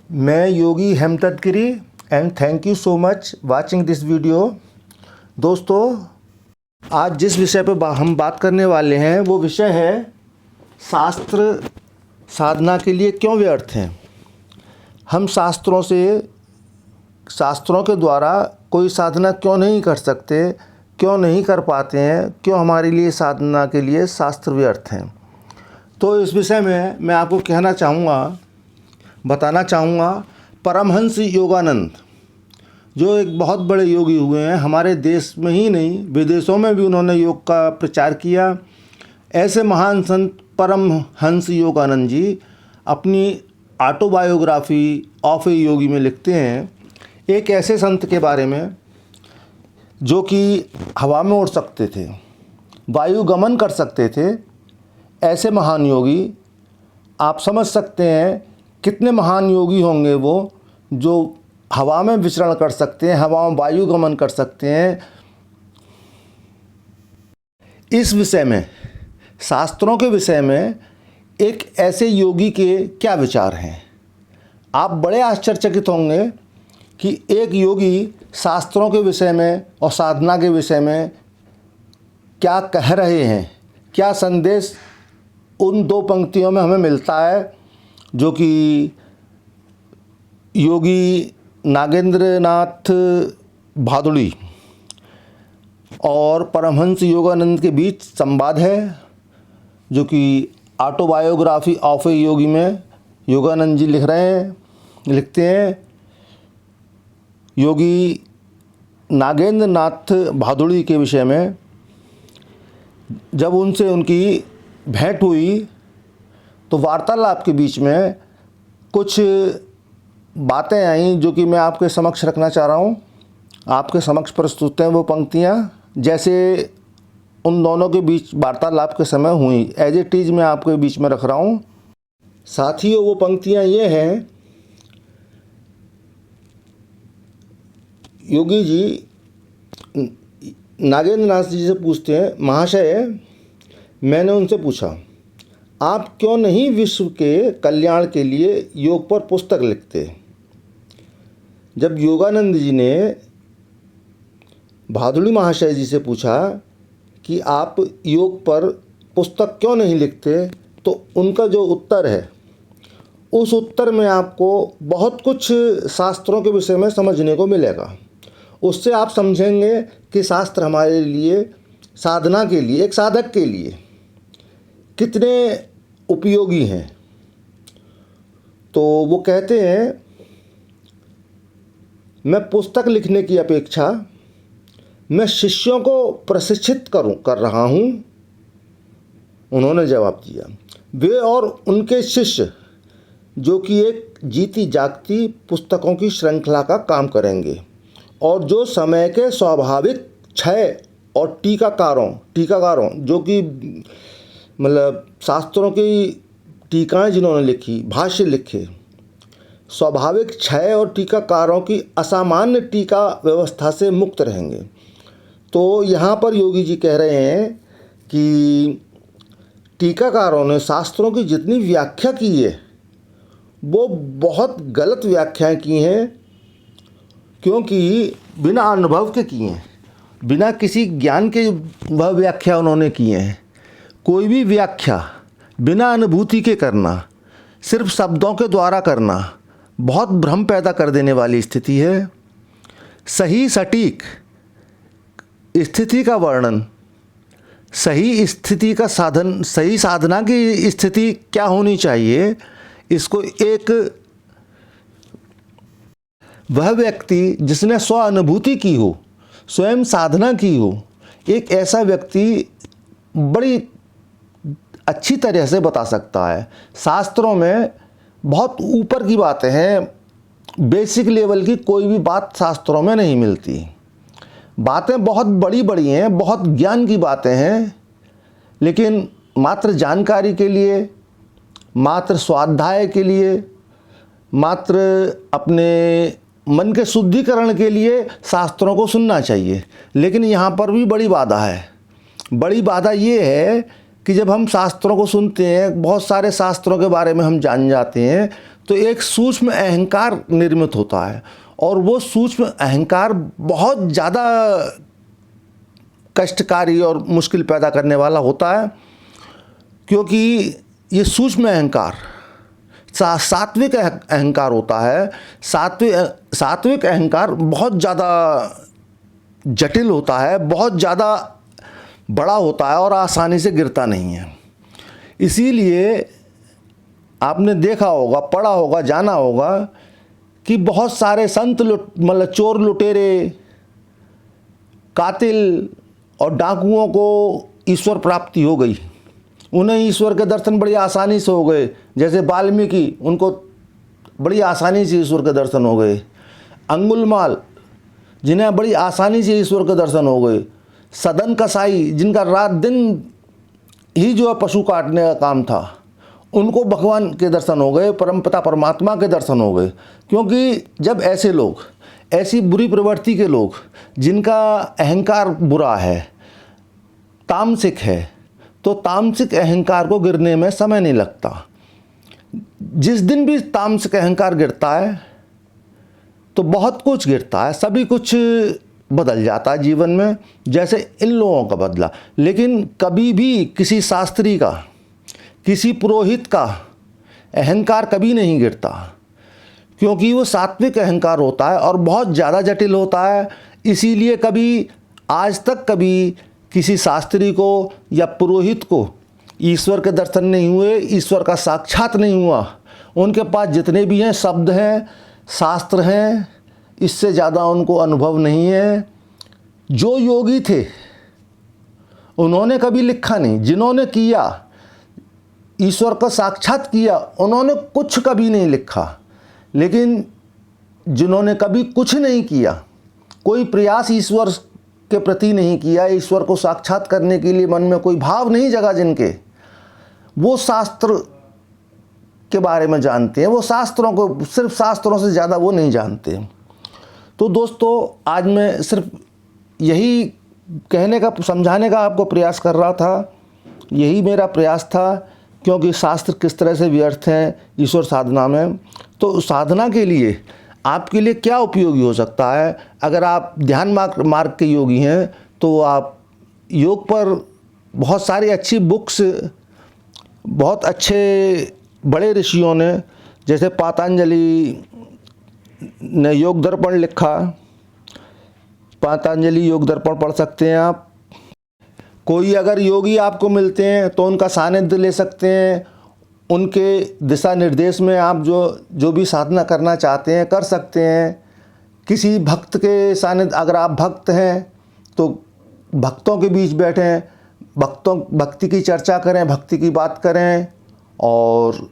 मैं Yogi Hemant Giri and thank you so much watching this video. दोस्तों, आज जिस विषय पर हम बात करने वाले हैं वो विषय है शास्त्र साधना के लिए क्यों व्यर्थ हैं। हम शास्त्रों के द्वारा कोई साधना क्यों नहीं कर सकते, क्यों नहीं कर पाते हैं, क्यों हमारे लिए साधना के लिए शास्त्र व्यर्थ हैं। तो इस विषय में मैं आपको बताना चाहूँगा परमहंस योगानंद, जो एक बहुत बड़े योगी हुए हैं। हमारे देश में ही नहीं, विदेशों में भी उन्होंने योग का प्रचार किया। ऐसे महान संत परमहंस योगानंद जी अपनी ऑटोबायोग्राफी ऑफ ए योगी में लिखते हैं एक ऐसे संत के बारे में जो कि हवा में उड़ सकते थे, वायु गमन कर सकते थे। ऐसे महान योगी, आप समझ सकते हैं कितने महान योगी होंगे वो, जो हवा में विचरण कर सकते हैं, हवा में वायु गमन कर सकते हैं। इस विषय में, शास्त्रों के विषय में एक ऐसे योगी के क्या विचार हैं। आप बड़े आश्चर्यचकित होंगे कि एक योगी शास्त्रों के विषय में और साधना के विषय में क्या कह रहे हैं, क्या संदेश उन दो पंक्तियों में हमें मिलता है जो कि योगी नागेंद्र नाथ भादुड़ी और परमहंस योगानंद के बीच संवाद है, जो कि ऑटोबायोग्राफी ऑफ ए योगी में योगानंद जी लिखते हैं। योगी नागेंद्र नाथ भादुड़ी के विषय में जब उनसे उनकी भेंट हुई तो वार्तालाप के बीच में कुछ बातें आई जो कि मैं आपके समक्ष रखना चाह रहा हूँ। आपके समक्ष प्रस्तुत हैं वो पंक्तियाँ जैसे उन दोनों के बीच वार्तालाप के समय हुई, एज इट इज़ मैं आपके बीच में रख रहा हूँ। साथियों, वो पंक्तियाँ ये हैं, योगी जी नागेंद्र नाथ जी से पूछते हैं, महाशय, मैंने उनसे पूछा आप क्यों नहीं विश्व के कल्याण के लिए योग पर पुस्तक लिखते। जब योगानंद जी ने भादुड़ी महाशय जी से पूछा कि आप योग पर पुस्तक क्यों नहीं लिखते, तो उनका जो उत्तर है, उस उत्तर में आपको बहुत कुछ शास्त्रों के विषय में समझने को मिलेगा। उससे आप समझेंगे कि शास्त्र हमारे लिए, साधना के लिए, एक साधक के लिए कितने उपयोगी हैं। तो वो कहते हैं, मैं पुस्तक लिखने की अपेक्षा मैं शिष्यों को प्रशिक्षित कर रहा हूँ। उन्होंने जवाब दिया, वे और उनके शिष्य जो कि एक जीती जागती पुस्तकों की श्रृंखला का काम करेंगे और जो समय के स्वाभाविक क्षय और टीकाकारों जो कि मतलब शास्त्रों की टीकाएँ जिन्होंने लिखी, भाष्य लिखे, स्वाभाविक क्षय और टीकाकारों की असामान्य टीका व्यवस्था से मुक्त रहेंगे। तो यहाँ पर योगी जी कह रहे हैं कि टीकाकारों ने शास्त्रों की जितनी व्याख्या की है वो बहुत गलत व्याख्याएं की हैं, क्योंकि बिना अनुभव के किए हैं, बिना किसी ज्ञान के वह व्याख्या उन्होंने किए हैं। कोई भी व्याख्या बिना अनुभूति के करना, सिर्फ शब्दों के द्वारा करना, बहुत भ्रम पैदा कर देने वाली स्थिति है। सही सटीक स्थिति का वर्णन, सही स्थिति का साधन, सही साधना की स्थिति क्या होनी चाहिए, इसको एक वह व्यक्ति जिसने स्व अनुभूति की हो, स्वयं साधना की हो, एक ऐसा व्यक्ति बड़ी अच्छी तरह से बता सकता है। शास्त्रों में बहुत ऊपर की बातें हैं, बेसिक लेवल की कोई भी बात शास्त्रों में नहीं मिलती। बातें बहुत बड़ी बड़ी हैं, बहुत ज्ञान की बातें हैं, लेकिन मात्र जानकारी के लिए, मात्र स्वाध्याय के लिए, मात्र अपने मन के शुद्धिकरण के लिए शास्त्रों को सुनना चाहिए। लेकिन यहाँ पर भी बड़ी बाधा है। बड़ी बाधा ये है कि जब हम शास्त्रों को सुनते हैं, बहुत सारे शास्त्रों के बारे में हम जान जाते हैं, तो एक सूक्ष्म अहंकार निर्मित होता है, और वो सूक्ष्म अहंकार बहुत ज़्यादा कष्टकारी और मुश्किल पैदा करने वाला होता है, क्योंकि ये सूक्ष्म अहंकार सात्विक अहंकार होता है। सात्विक अहंकार बहुत ज़्यादा जटिल होता है, बहुत ज़्यादा बड़ा होता है और आसानी से गिरता नहीं है। इसीलिए आपने देखा होगा, पढ़ा होगा, जाना होगा कि बहुत सारे संत मतलब चोर लुटेरे, कातिल और डाकुओं को ईश्वर प्राप्ति हो गई। उन्हें ईश्वर के दर्शन बड़ी आसानी से हो गए। जैसे वाल्मीकि, उनको बड़ी आसानी से ईश्वर के दर्शन हो गए। अंगुलमाल, जिन्हें बड़ी आसानी से ईश्वर के दर्शन हो गए। सदन कसाई, जिनका रात दिन ही जो है पशु काटने का काम था, उनको भगवान के दर्शन हो गए, परमपिता परमात्मा के दर्शन हो गए। क्योंकि जब ऐसे लोग, ऐसी बुरी प्रवृत्ति के लोग, जिनका अहंकार बुरा है, तामसिक है, तो तामसिक अहंकार को गिरने में समय नहीं लगता। जिस दिन भी तामसिक अहंकार गिरता है तो बहुत कुछ गिरता है, सभी कुछ बदल जाता है जीवन में, जैसे इन लोगों का बदला। लेकिन कभी भी किसी शास्त्री का, किसी पुरोहित का अहंकार कभी नहीं गिरता, क्योंकि वो सात्विक अहंकार होता है और बहुत ज़्यादा जटिल होता है। इसीलिए कभी, आज तक कभी किसी शास्त्री को या पुरोहित को ईश्वर के दर्शन नहीं हुए, ईश्वर का साक्षात नहीं हुआ। उनके पास जितने भी हैं शब्द हैं, शास्त्र हैं, इससे ज़्यादा उनको अनुभव नहीं है। जो योगी थे उन्होंने कभी लिखा नहीं, जिन्होंने किया, ईश्वर का साक्षात किया, उन्होंने कुछ कभी नहीं लिखा। लेकिन जिन्होंने कभी कुछ नहीं किया, कोई प्रयास ईश्वर के प्रति नहीं किया, ईश्वर को साक्षात करने के लिए मन में कोई भाव नहीं जगा जिनके, वो शास्त्र के बारे में जानते हैं। वो शास्त्रों को, सिर्फ शास्त्रों से ज़्यादा वो नहीं जानते। तो दोस्तों, आज मैं सिर्फ यही कहने का, समझाने का आपको प्रयास कर रहा था। यही मेरा प्रयास था, क्योंकि शास्त्र किस तरह से व्यर्थ हैं ईश्वर साधना में। तो साधना के लिए आपके लिए क्या उपयोगी हो सकता है? अगर आप ध्यान मार्ग के योगी हैं तो आप योग पर बहुत सारी अच्छी बुक्स, बहुत अच्छे बड़े ऋषियों ने, जैसे पतंजलि ने योग दर्पण लिखा, पतंजलि योग दर्पण पढ़ सकते हैं आप। कोई अगर योगी आपको मिलते हैं तो उनका सानिध्य ले सकते हैं। उनके दिशा निर्देश में आप जो भी साधना करना चाहते हैं कर सकते हैं। किसी भक्त के सानिध्य, अगर आप भक्त हैं तो भक्तों के बीच बैठें, भक्ति की चर्चा करें, भक्ति की बात करें, और